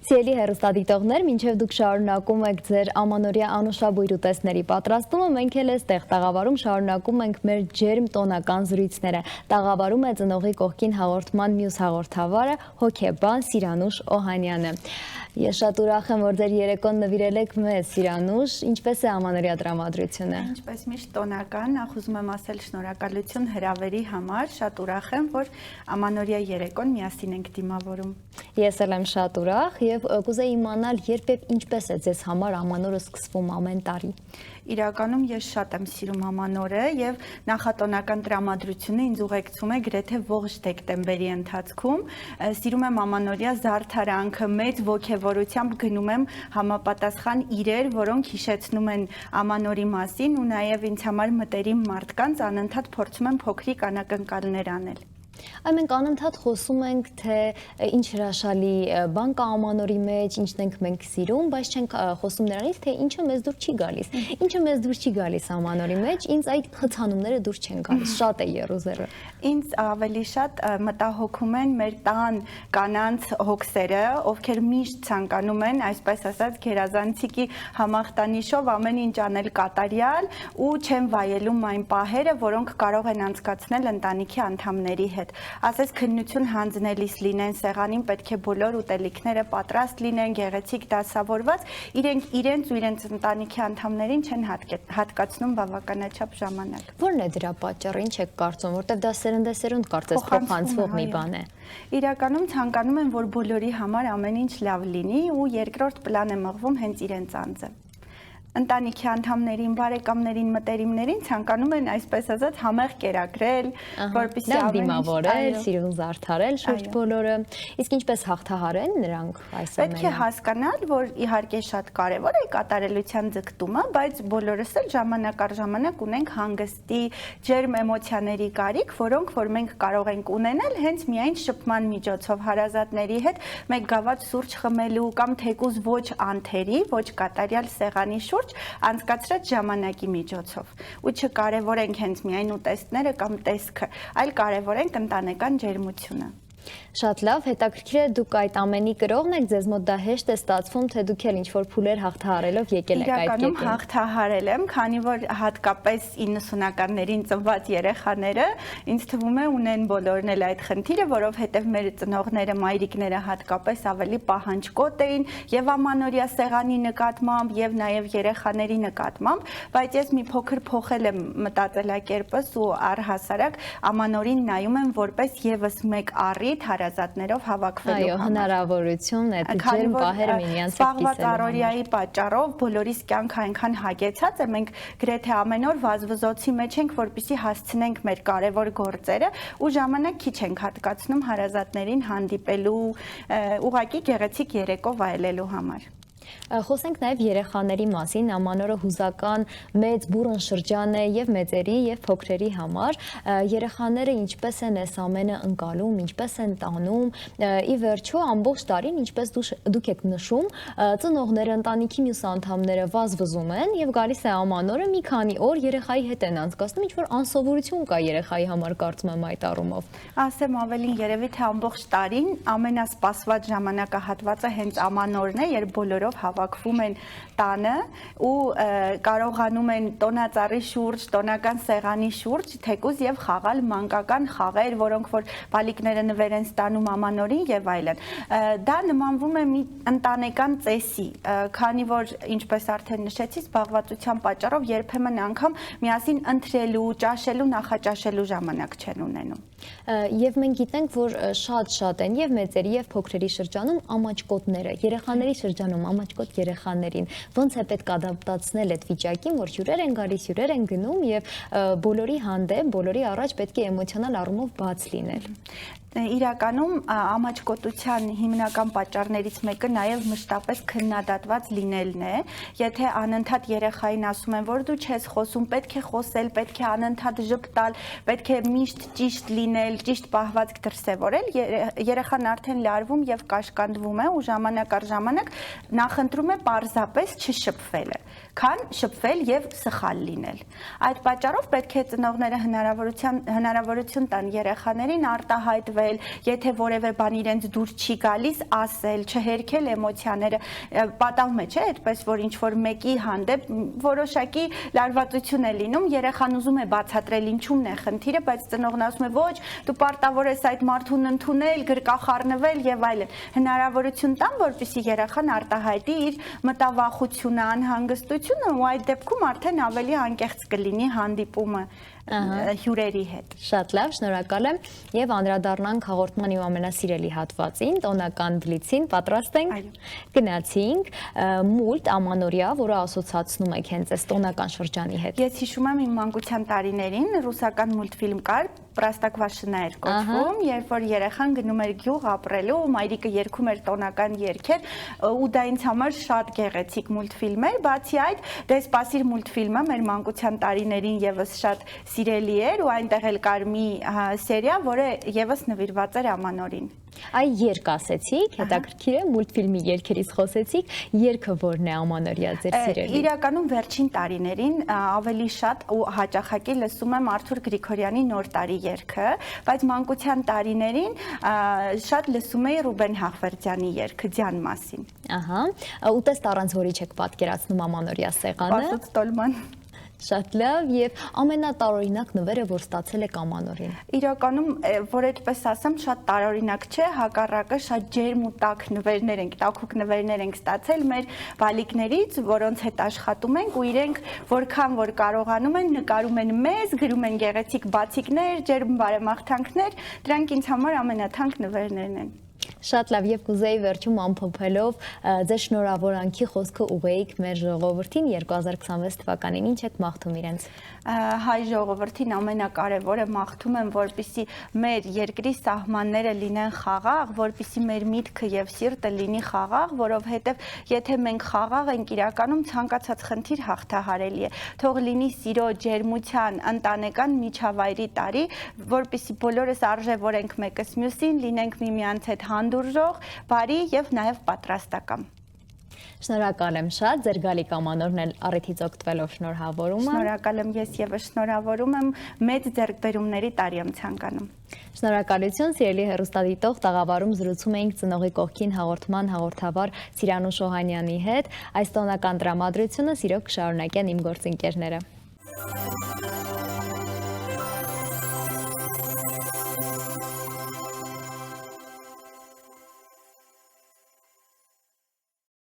Սիրելի հեռուստադիտողներ, մինչև դուք շարունակում եք ձեր ամանորյա անուշաբույր ուտեստների պատրաստումը, մենք էլ էստեղ տաղավարում շարունակում ենք մեր ջերմ տոնական զրույցները։ Տաղավարում է ծնողի կողքին հաղորդման մյուս հաղորդավարը հոգեբան Սիրանուշ Օհանյանը։ Ես շատ ուրախ եմ, որ ձեր երեկոն նվիրել եք մեզ, Սիրանուշ, ինչպես է ամանորյա տրամադրությունը։ Ինչպես միշտ տոնական, նախ ուզում եմ ասել շնորհակալություն հրավերի համար, շատ ուրախ եմ, որ ամանորյա երեկոն միասին ենք դիմավորում։ Ես էլ եմ շատ ուրախ եւ կուզեի իմանալ, երբ եւ ինչպես է ձեզ համար ամանորը սկսվում ամեն տարի։ Իրականում ես շատ եմ սիրում ամանորը եւ նախատոնական տրամադրությունը ինձ ուղեկցում է գրեթե ողջ դեկտեմբերի ընթացքում։ Սիրում եմ ամանորյա զարդարանքը, մեծ ոգևորությամբ գնում եմ համապատասխան իրեր, որոնք հիշեցնում են ամանորի մասին ու նաեւ ինձ համար մտերիմ մարդկանց անընդհատ փորձում եմ փոքրիկ անակնկալներ անել։ Այ մենք անընդհատ խոսում ենք, թե ինչ հրաշալի բան կա ամանորի մեջ, ինչն ենք մենք սիրում, բայց չենք խոսում նրանից, թե ինչը մեզ դուր չի գալիս։ Ինչը մեզ դուր չի գալիս ամանորի մեջ, ինձ այդ խցանումները դուր չեն գալիս, շատ է եռուզերը։ Ինձ ավելի շատ մտահոգում են մեր տան կանանց հոգսերը, ովքեր միշտ ցանկանում են, այսպես ասած, գերազանցիկի համախտանիշով ամեն ինչ անել կատարյալ ու չեն վայելում այն պահերը, որոնք կարող են անցկացնել ընտանիքի անդամների հետ։ Ասես քննություն հանձնելիս լինեն սեղանին, պետք է բոլոր ուտելիքները պատրաստ լինեն, գեղեցիկ դասավորված, իրենք իրենց ու իրենց ընտանիքի անդամներին չեն հատկացնում բավականաչափ ժամանակ։ Ո՞րն է դրա պատճառը, ինչ եք կարծում, որտեղ դա սերնդեսերունդ կարծես փոխանցվող մի բան է։ Իրականում ցանկանում են, որ բոլորի համար ամեն ինչ լավ լինի ու երկրորդ պլան է մղվում հենց իրենց անձը։ Ընտանիքի անդամներին, բարեկամներին, մտերիմներին ցանկանում են, այսպես ասած, համեղ կերակրել, որպեսզի դիմավորել, սիրուն զարդարել շուրջ բոլորը։ Իսկ ինչպես հաղթահարեն նրանք այս ամենը։ Պետք է հասկանալ, որ իհարկե շատ կարևոր է կատարելության ձգտումը, բայց բոլորս էլ ժամանակ առ ժամանակ ունենք հանգստի, ջերմ էմոցիաների կարիք, որոնք որ մենք կարող ենք ունենալ հենց միայն շփման միջոցով հարազատների հետ, մեկ գավաթ սուրճ խմելու կամ թեկուզ ոչ անթերի, ոչ կատարյալ սեղանի շուրջ անցկացրած ժամանակի միջոցով ու չկարևորենք հենց միայն ուտեստները կամ տեսքը, այլ կարևորենք ընտանեկան ջերմությունը։ Շատ լավ, հետաքրքիր է, դուք այդ ամենի կրողն եք, ձեզ մոտ դա հեշտ է ստացվում, թե դուք էլ ինչ-որ փուլեր հաղթահարելով եկել եք այդ կետին։ Իրականում հաղթահարել եմ, քանի որ հատկապես 90-ականներին ծնված երեխաները ինձ թվում է ունեն բոլորն էլ այդ խնդիրը, որովհետև մեր ծնողները, մայրիկները հատկապես ավելի պահանջկոտ էին եւ ամանորյա սեղանի նկատմամբ եւ նաեւ երեխաների նկատմամբ, բայց ես մի փոքր փոխել եմ մտածելակերպս ու առհասարակ ամանորին նայում եմ որպես եւս մեկ առիթ հարազատներով հավաքվելու համար։ Այո, հնարավորություն է ջերմ պահեր միմյանց հետ կիսելու։ Սպառված առօրյայի պատճառով բոլորիս կյանքը այնքան հագեցած է, մենք գրեթե ամեն օր վազվզոցի մեջ ենք, որպեսզի հասցնենք մեր կարևոր գործերը ու ժամանակ քիչ ենք հատկացնում հարազատներին հանդիպելու, ուղղակի գեղեցիկ երեկո վայելելու համար։ Խոսենք նաև երեխաների մասին, ամանորը հուզական մեծ բուռն շրջան է եւ մեծերի եւ փոքրերի համար, երեխաները ինչպես են այս ամենը ընկալում, ինչպես են տանում, ի վերջո ամբողջ տարին, ինչպես դուք եք նշում, ծնողները, ընտանիքի մյուս անդամները վազվզում են եւ գալիս է ամանորը մի քանի օր երեխայի հետ են անցկացնում, ինչ որ անսովորություն կա երեխայի համար, կարծում եմ այդ առումով։ Ասեմ ավելին, երևի թե ամբողջ տարին ամենասպասված ժամանակահատվածը հենց ամանորն է, երբ բոլորով հավաքվում են տանը ու կարողանում են տոնածառի շուրջ, տոնական սեղանի շուրջ թեկուզ եւ խաղալ մանկական խաղեր, որոնք որ բալիկները նվեր են ստանում ամանորին եւ այլն։ Դա նմանվում է մի ընտանեկան ծեսի, քանի որ ինչպես արդեն նշեցի, զբաղվածության պատճառով երբեմն անգամ միասին ընթրելու, ճաշելու, նախաճաշելու ժամանակ չեն ունենում։ Եվ մենք գիտենք, որ շատ են եւ մեծերի եւ փոքրերի շրջանում ամաչկոտները, երեխաների շրջանում ամաչկոտ երեխաներին ոնց է պետք ադապտացնել այդ վիճակին, որ հյուրեր են գալիս, հյուրեր են գնում եւ բոլորի հանդեպ, բոլորի առաջ պետք է էմոցիոնալ առումով բաց լինել։ Իրականում ամաչկոտության հիմնական պատճառներից մեկը նաև մշտապես քննադատված լինելն է։ Եթե անընդհատ երեխային ասում են, որ դու չես խոսում, պետք է խոսել, պետք է անընդհատ ժպտալ, պետք է միշտ ճիշտ լինել, ճիշտ պահվածք դրսևորել, երեխան արդեն լարվում եւ կաշկանդվում է ու ժամանակ առ ժամանակ նախընտրում է պարզապես չշփվելը, քան շփվել եւ սխալ լինել։ Այդ պատճառով պետք է ծնողները հնարավորություն տան երեխաներին արտահայտվել խոսել, եթե որևէ բան իրենց դուր չի գալիս, ասել, չհերքել էմոցիաները, պատահում է, չէ՞, այդպես որ ինչ որ մեկի հանդեպ որոշակի լարվածություն է լինում, երեխան ուզում է բացատրել ինչումն է խնդիրը, բայց ծնողն ասում է ոչ, դու պարտավոր ես այդ մարդուն ընդունել, գրկախառնվել եւ այլն։ Հնարավորություն տամ, որպեսզի երեխան արտահայտի իր մտավախությունը, անհանգստությունը ու այդ դեպքում արդեն ավելի անկեղծ կլինի հանդիպումը հյուրերի հետ։ Շատ լավ, շնորհակալ եմ եւ անդրադառնանք հաղորդման իմ ամենասիրելի հատվածին, տոնական բլիցին, պատրաստ ենք։ Գնացինք մուլտ ամանորյա, որը ասոցացնում եք հենց այս տոնական շրջանի հետ։ Ես հիշում եմ իմ մանկության տարիներին ռուսական մուլտֆիլմ կար, Պրաստակվաշնա էր կոչվում, երբ որ երեխան գնում էր գյուղ ապրելու, մայրիկը երգում էր տոնական երգեր, ու դա ինձ համար շատ գեղեցիկ մուլտֆիլմ էր, բացի այդ, դե սպասիր մուլտֆիլմը մեր մանկության տարիներին եւս շատ սիրելի էր ու այնտեղ էլ կար մի սերիա, որը եւս նվիրված էր ամանորին։ Այ երգ ասեցիք, հետաքրքիր է, մուլտֆիլմի երգերից խոսեցիք, երգը որն է ամանորյա ձեր սիրելի։ Իրականում վերջին տարիներին ավելի շատ ու հաճախակի լսում եմ Արթուր Գրիգորյանի Նոր տարի երգը, բայց մանկության տարիներին շատ լսում էի Ռուբեն Հախվերդյանի երգը Ձյան մասին։ Ահա, ուտեստ առանց որի չեք պատկերացնում ամանորյա սեղանը։ Պասոց տոլման։ Շատ լավ եւ ամենատարօրինակ նվերը, որ ստացել եք ամանորին։ Իրականում, որ այդպես ասեմ, շատ տարօրինակ չէ, հակառակը շատ ջերմ ու տաք նվերներ ենք, տաքուկ նվերներ ենք ստացել մեր բալիկներից, որոնց հետ աշխատում ենք ու իրենք որքան որ կարողանում են, նկարում են մեզ, գրում են գեղեցիկ բացիկներ, ջերմ բարեմաղթանքներ, դրանք ինձ համար ամենաթանկ նվերներն են։ Շատ լավ եւ կուզեի վերջում ամփոփելով ձեր շնորհավորանքի խոսքը ուղեիք մեր ժողովրդին 2026 թվականին ինչ եք մաղթում իրենց։ Հայ ժողովրդին ամենակարևորը մաղթում եմ, որպեսզի մեր երկրի սահմանները լինեն խաղաղ, որպեսզի մեր միտքը եւ սիրտը լինի խաղաղ, որովհետեւ եթե մենք խաղաղ ենք, իրականում ցանկացած խնդիր հաղթահարելի է։ Թող լինի սիրո, ջերմության, ընտանեկան միջավայրի տարի, որպեսզի բոլորս արժևորենք մեկս մյուսին, լինենք միմյանց հետ հանդուրժող, բարի եւ նաեւ պատրաստական։ Շնորհակալ եմ շատ, ձեր գալիք ամանորն էլ առիթից օգտվելով շնորհավորում եմ։ Շնորհակալ եմ, ես եւս շնորհավորում եմ, մեծ ձեռքբերումների տարի եմ ցանկանում։ Շնորհակալություն, սիրելի հեռուստադիտող, տաղավարում զրուցում էինք ծնողի կողքին հաղորդման հաղորդավար Սիրանուշ Օհանյանի հետ։ Այս տոնական տրամադրությունը սիրով կշարունակեն իմ գործընկերները։